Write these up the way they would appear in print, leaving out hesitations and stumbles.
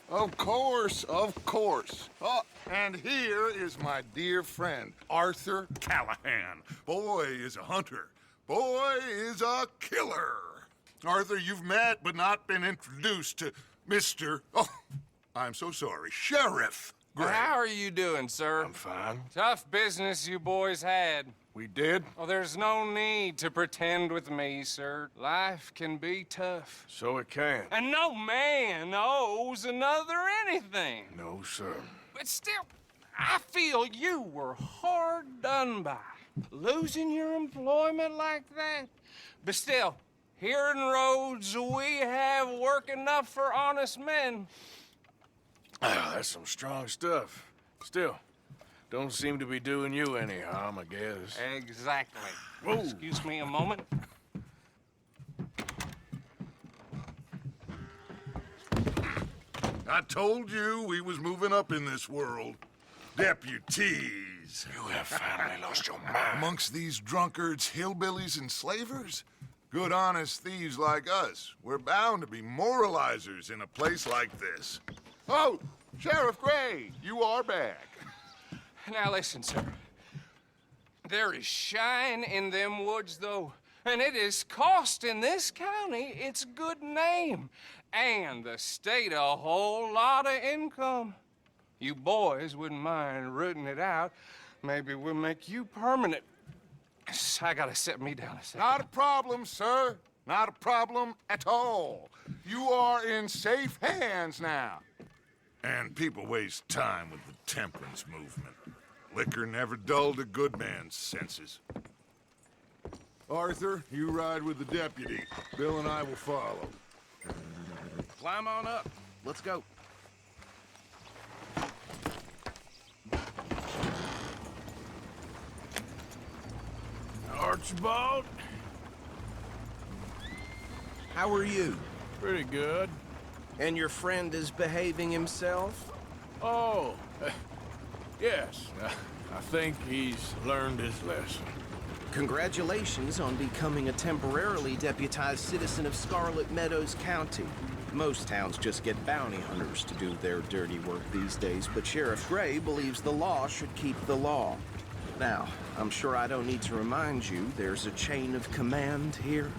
Of course, of course. Oh, and here is my dear friend, Arthur Callahan. Boy is a hunter. Boy is a killer. Arthur, you've met but not been introduced to Mr. Oh, I'm so sorry, Sheriff Gray. How are you doing, sir? I'm fine. Tough business you boys had. We did? Oh, there's no need to pretend with me, sir. Life can be tough. So it can. And no man owes another anything. No, sir. But still, I feel you were hard done by. Losing your employment like that. But still, here in Rhodes, we have work enough for honest men. Ah, that's some strong stuff. Still, don't seem to be doing you any harm, I guess. Exactly. Whoa. Excuse me a moment. I told you we was moving up in this world. Deputies. You have finally lost your mind. Amongst these drunkards, hillbillies, and slavers? Good, honest thieves like us. We're bound to be moralizers in a place like this. Oh, Sheriff Gray, you are back. Now listen, sir. There is shine in them woods, though, and it is costing this county its good name and the state a whole lot of income. You boys wouldn't mind rooting it out. Maybe we'll make you permanent. I gotta set me down a second. Not a problem, sir. Not a problem at all. You are in safe hands now. And people waste time with the temperance movement. Liquor never dulled a good man's senses. Arthur, you ride with the deputy. Bill and I will follow. Climb on up. Let's go. Archibald? How are you? Pretty good. And your friend is behaving himself? Oh, yes. I think he's learned his lesson. Congratulations on becoming a temporarily deputized citizen of Scarlet Meadows County. Most towns just get bounty hunters to do their dirty work these days, but Sheriff Gray believes the law should keep the law. Now, I'm sure I don't need to remind you there's a chain of command here.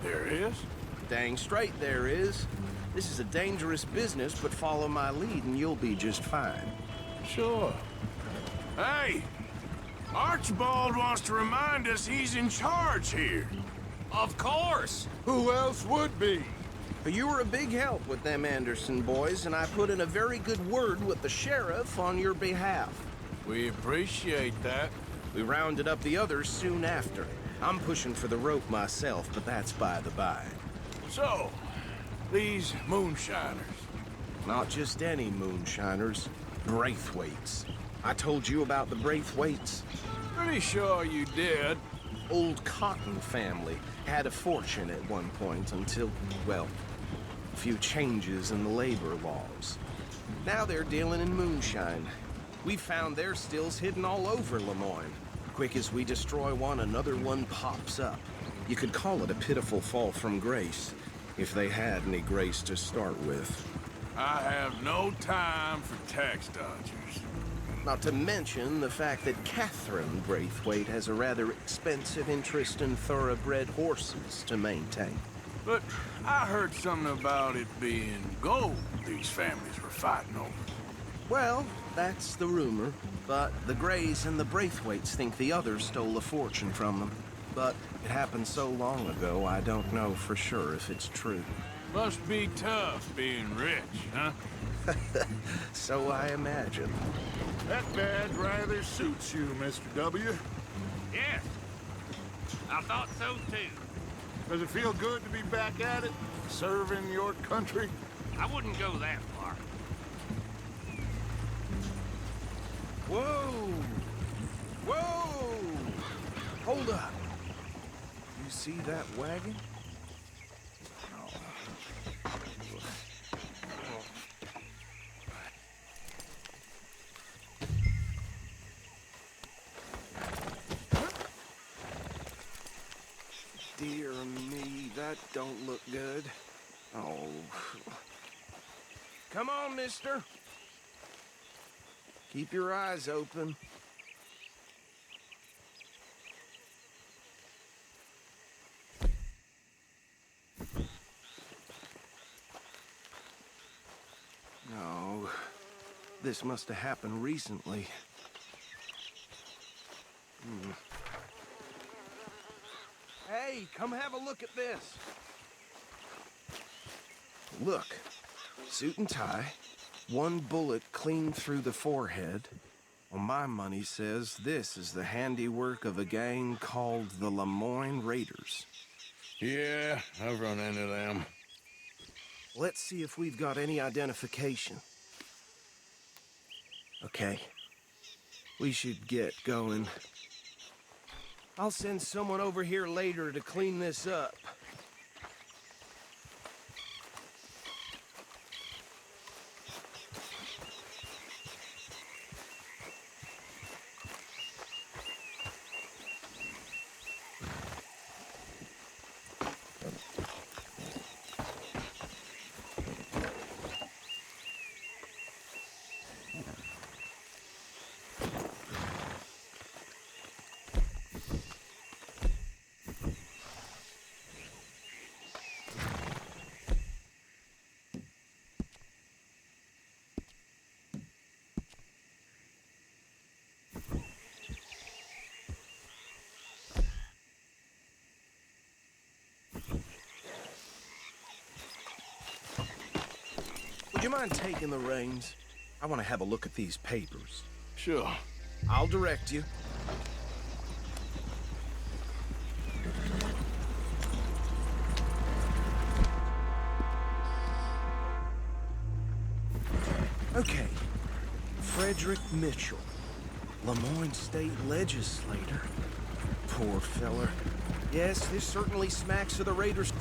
There is? Dang straight there is. This is a dangerous business, but follow my lead and you'll be just fine. Sure. Hey! Archibald wants to remind us he's in charge here. Of course. Who else would be? You were a big help with them Anderson boys, and I put in a very good word with the sheriff on your behalf. We appreciate that. We rounded up the others soon after. I'm pushing for the rope myself, but that's by the by. So, these moonshiners. Not just any moonshiners, Braithwaites. I told you about the Braithwaites. Pretty sure you did. Old Cotton family had a fortune at one point until, well, a few changes in the labor laws. Now they're dealing in moonshine. We found their stills hidden all over Lemoyne. Quick as we destroy one, another one pops up. You could call it a pitiful fall from grace, if they had any grace to start with. I have no time for tax dodgers. Not to mention the fact that Catherine Braithwaite has a rather expensive interest in thoroughbred horses to maintain. But I heard something about it being gold these families were fighting over. Well, that's the rumor, but the Grays and the Braithwaites think the others stole a fortune from them. But it happened so long ago, I don't know for sure if it's true. Must be tough being rich, huh? So I imagine. That badge rather suits you, Mr. W. Yes, I thought so too. Does it feel good to be back at it, serving your country? I wouldn't go that far. Whoa! Whoa! Hold up. You see that wagon? Dear me, that don't look good. Oh. Come on, mister. Keep your eyes open. No, this must have happened recently. Hey, come have a look at this. Look, suit and tie, one bullet clean through the forehead. Well, my money says this is the handiwork of a gang called the Lemoyne Raiders. Yeah, I've run into them. Let's see if we've got any identification. Okay. We should get going. I'll send someone over here later to clean this up. Would you mind taking the reins? I want to have a look at these papers. Sure. I'll direct you. Okay. Frederick Mitchell, Lemoyne State Legislator. Poor feller. Yes, this certainly smacks of the Raiders.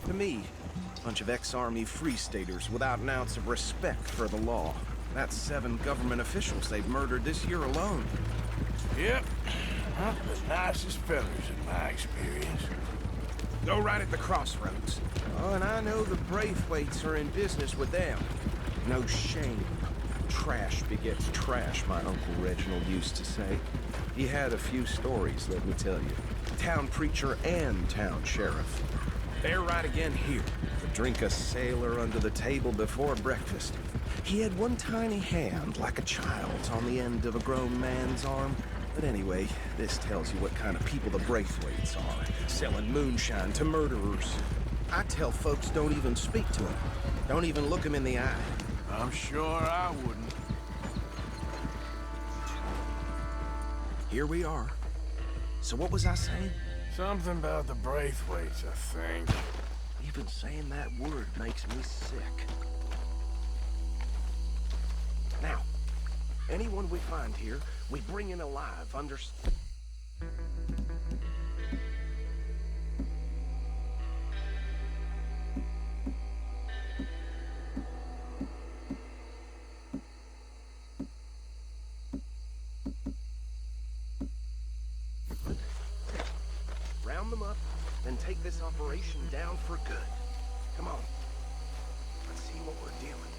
To me, bunch of ex-Army Free Staters without an ounce of respect for the law. That's 7 government officials they've murdered this year alone. Yep. Not the nicest fellas in my experience. Go right at the crossroads. Oh, and I know the Braithwaites are in business with them. No shame. Trash begets trash, my Uncle Reginald used to say. He had a few stories, let me tell you. Town preacher and town sheriff. They're right again here. To drink a sailor under the table before breakfast. He had one tiny hand, like a child's, on the end of a grown man's arm. But anyway, this tells you what kind of people the Braithwaites are. Selling moonshine to murderers. I tell folks don't even speak to them. Don't even look them in the eye. I'm sure I wouldn't. Here we are. So what was I saying? Something about the Braithwaites, I think. Even saying that word makes me sick. Now, anyone we find here, we bring in alive, round them up, then take this operation down for good. Come on. Let's see what we're dealing with.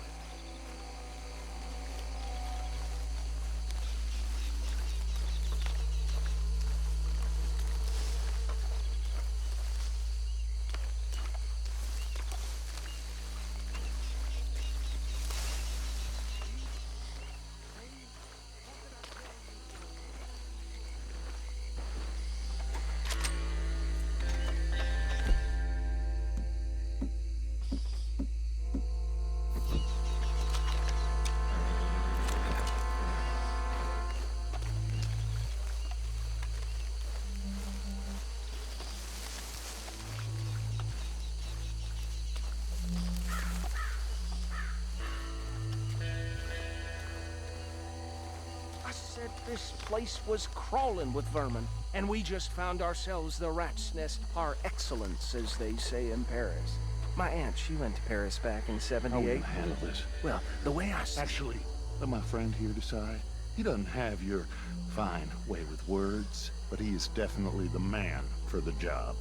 This place was crawling with vermin, and we just found ourselves the rat's nest par excellence, as they say in Paris. My aunt, she went to Paris back in '78. How will you handle this? Well, the way I see Actually, let my friend here decide. He doesn't have your fine way with words, but he is definitely the man for the job.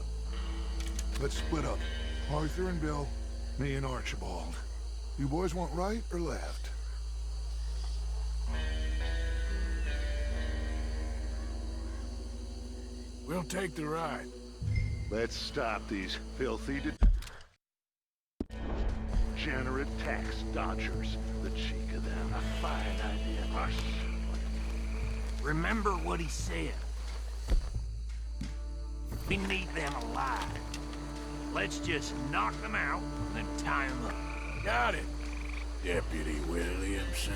Let's split up. Arthur and Bill, Me and Archibald. You boys want right or left? We'll take the ride. Let's stop these filthy, degenerate tax dodgers. The cheek of them. A fine idea. Hush. Remember what he said. We need them alive. Let's just knock them out and then tie them up. Got it, Deputy Williamson.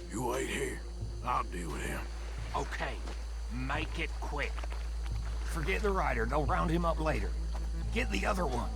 You wait here. I'll deal with him. Okay, make it quick. Forget the rider, they'll round him up later. Get the other one.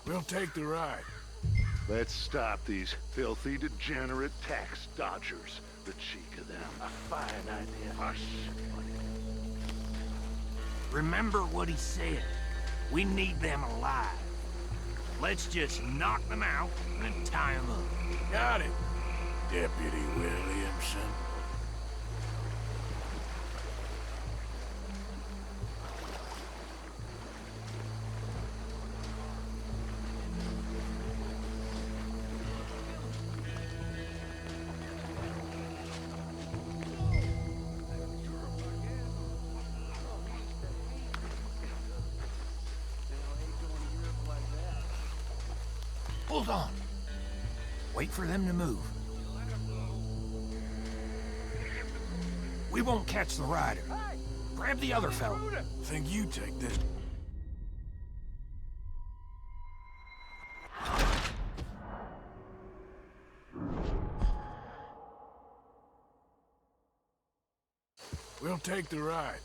We'll take the ride. Let's stop these filthy, degenerate tax dodgers. The cheek of them. A fine idea. Hush. Remember what he said. We need them alive. Let's just knock them out and then tie them up. Got it, Deputy Williamson. Hold on. Wait for them to move. We won't catch the rider. Grab the other fellow. Think you take this. We'll take the ride.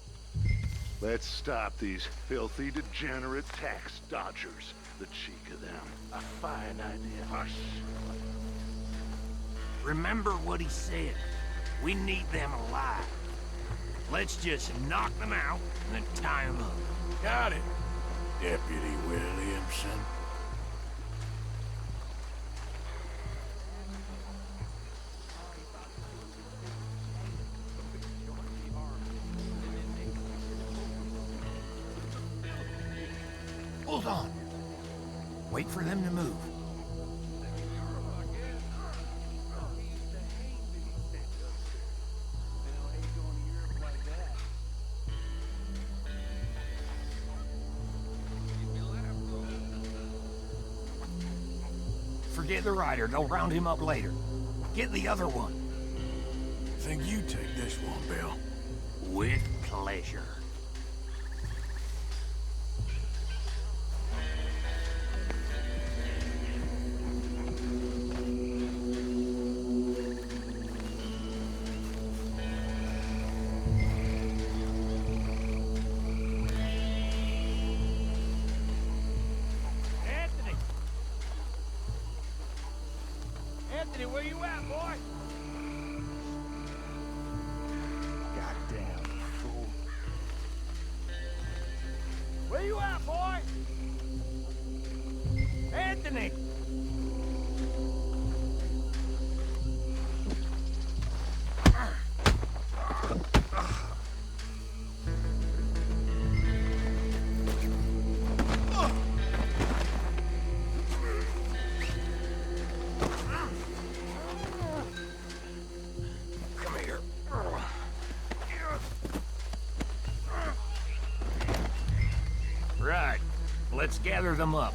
Let's stop these filthy, degenerate tax dodgers. The cheek of them. A fine idea. Hush. Remember what he said. We need them alive. Let's just knock them out and then tie them up. Got it, Deputy Williamson. Hold on. Wait for them to move. Forget the rider, they'll round him up later. Get the other one. Think you take this one, Bill. With pleasure. Anthony, where you at, boy? Goddamn fool. Where you at, boy? Anthony! Let's gather them up.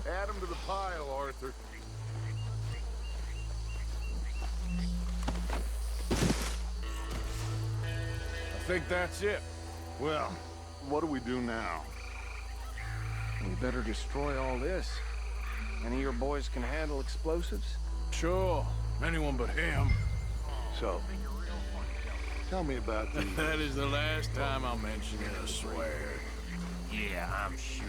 Add them to the pile, Arthur. I think that's it. Well, what do we do now? We better destroy all this. Any of your boys can handle explosives? Sure. Anyone but him. So, tell me about the... That is the last time I'll mention it, I swear. Yeah, I'm sure.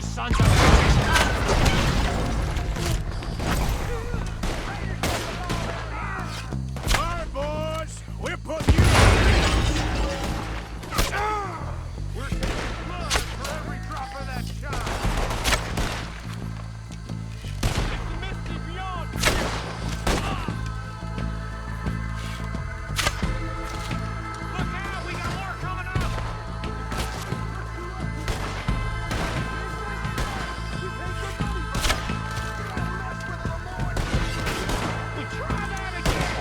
Sons of All right, boys. We're putting you... We're taking blood for every drop of that shot. It's the misty beyond. Look out, we got more coming up. Try that again.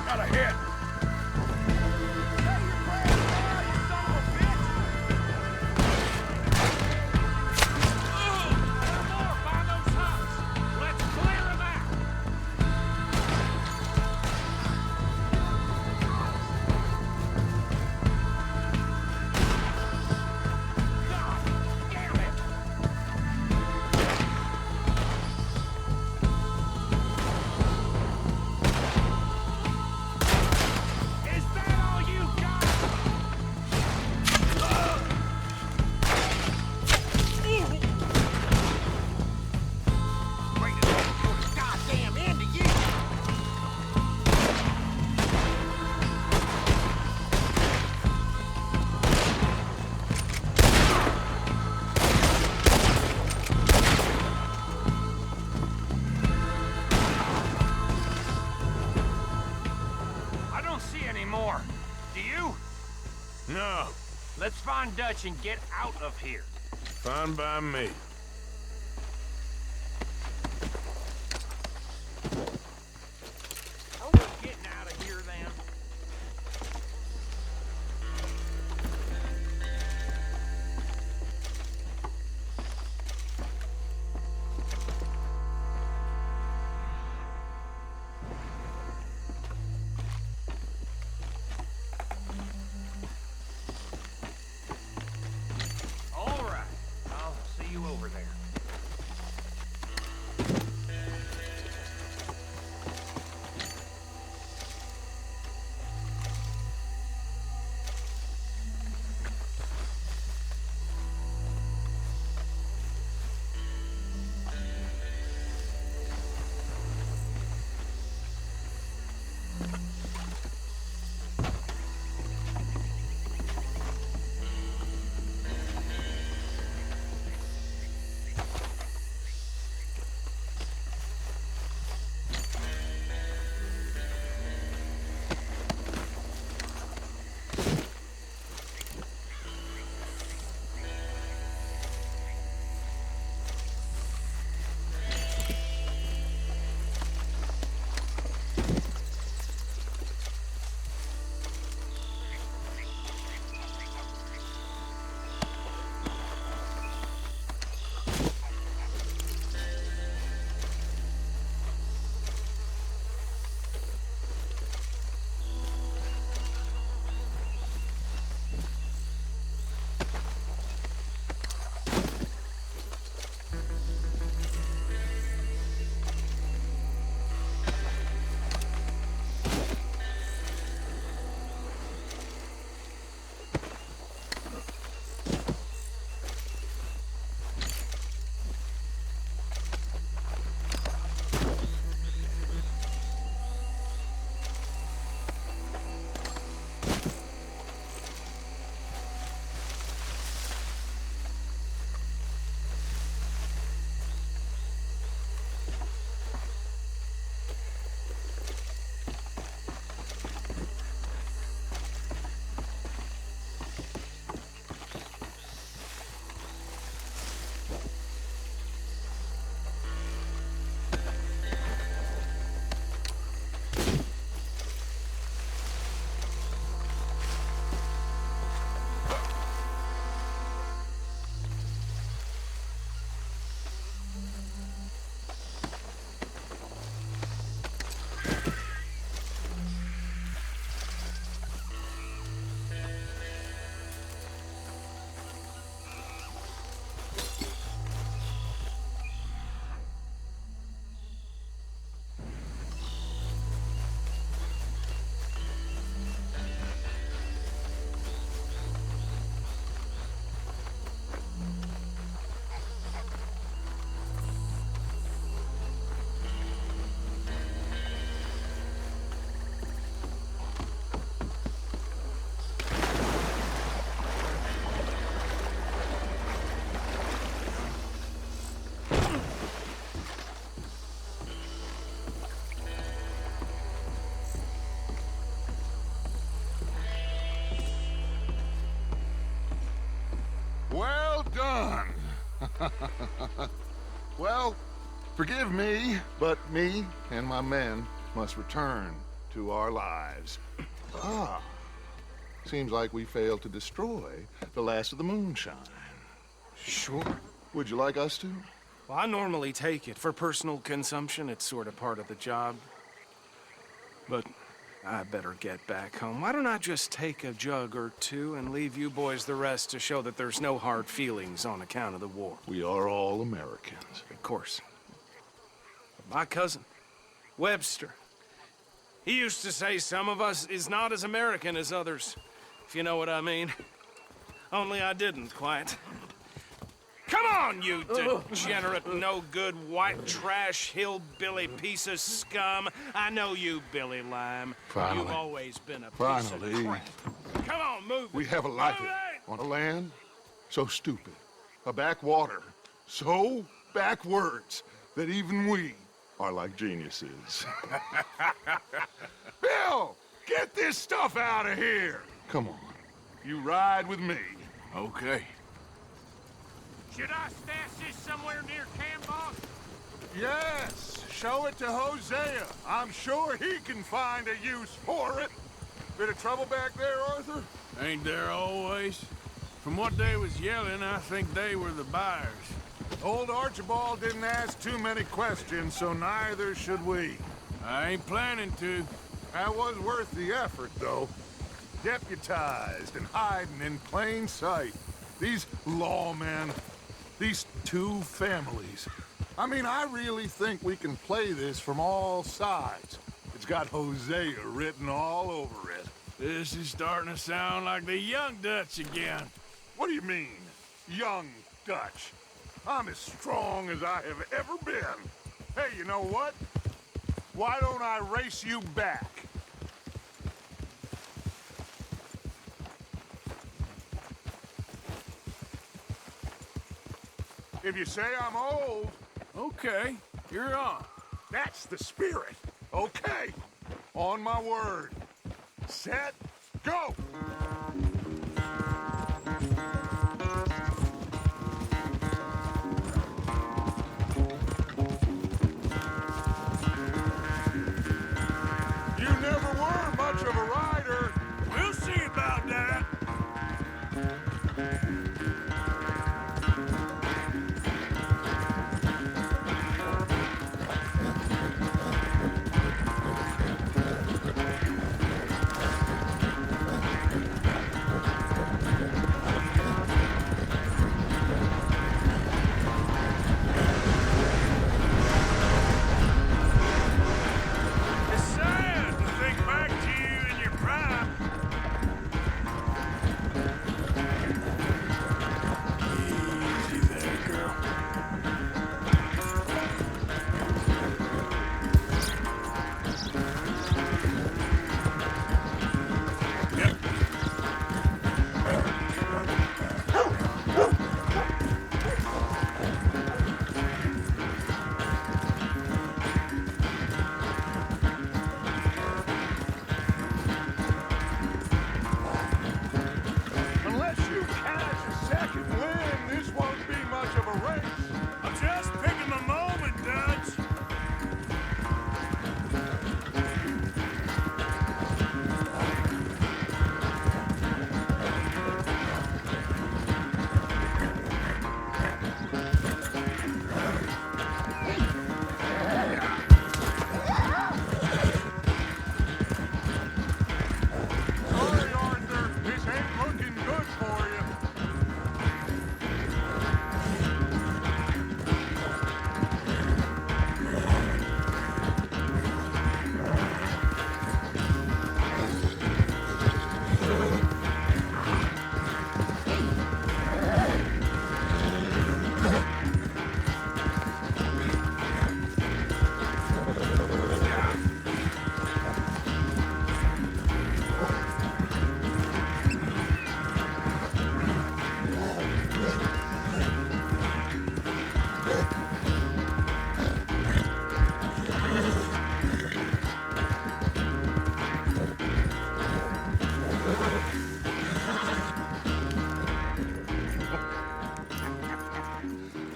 Got a hit. Do you? No. Let's find Dutch and get out of here. Fine by me. Are we getting out of here then? you over there. Well done. Well, forgive me, but me and my men must return to our lives. Ah, seems like we failed to destroy the last of the moonshine. Sure. Would you like us to? Well, I normally take it for personal consumption. It's sort of part of the job. But I better get back home. Why don't I just take a jug or two and leave you boys the rest to show that there's no hard feelings on account of the war? We are all Americans. Of course. But my cousin, Webster, he used to say some of us is not as American as others, if you know what I mean. Only I didn't quite. Come on, you degenerate, no-good, white trash, hillbilly piece of scum. I know you, Billy Lime. Finally. You've always been a piece Finally. of crap. Come on, move it. We have a life Move it! on a land so stupid, a backwater so backwards that even we are like geniuses. Bill, get this stuff out of here. Come on, you ride with me. Okay. Should I stash this somewhere near camp, boss? Yes, show it to Hosea. I'm sure he can find a use for it. Bit of trouble back there, Arthur? Ain't there always? From what they was yelling, I think they were the buyers. Old Archibald didn't ask too many questions, so neither should we. I ain't planning to. That was worth the effort, though. Deputized and hiding in plain sight. These lawmen, These two families. I mean, I really think we can play this from all sides. It's got Hosea written all over it. This is starting to sound like the Young Dutch again. What do you mean, young Dutch? I'm as strong as I have ever been. Hey, you know what? Why don't I race you back? If you say I'm old, Okay, you're on. that's the spirit. Okay, on my word. Set, go! You never were much of a rider. We'll see about that. It's sad to think back to you in your prime. Easy there, girl. Yep. Unless you catch a second wind, this won't be much of a race. I'm just picking the moment, Dutch. Sorry, Arthur, this ain't looking good for you.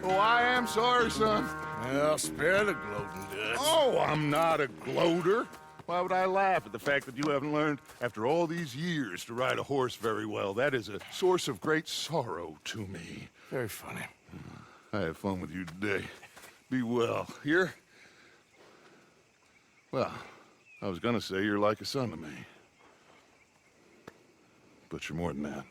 Oh, I am sorry, son. Well, spare the gloating, Dutch. Oh, I'm not a gloater. Why would I laugh at the fact that you haven't learned, after all these years, to ride a horse very well? That is a source of great sorrow to me. Very funny. I had fun with you today. Be well. Here? Well, I was gonna say you're like a son to me. But you're more than that.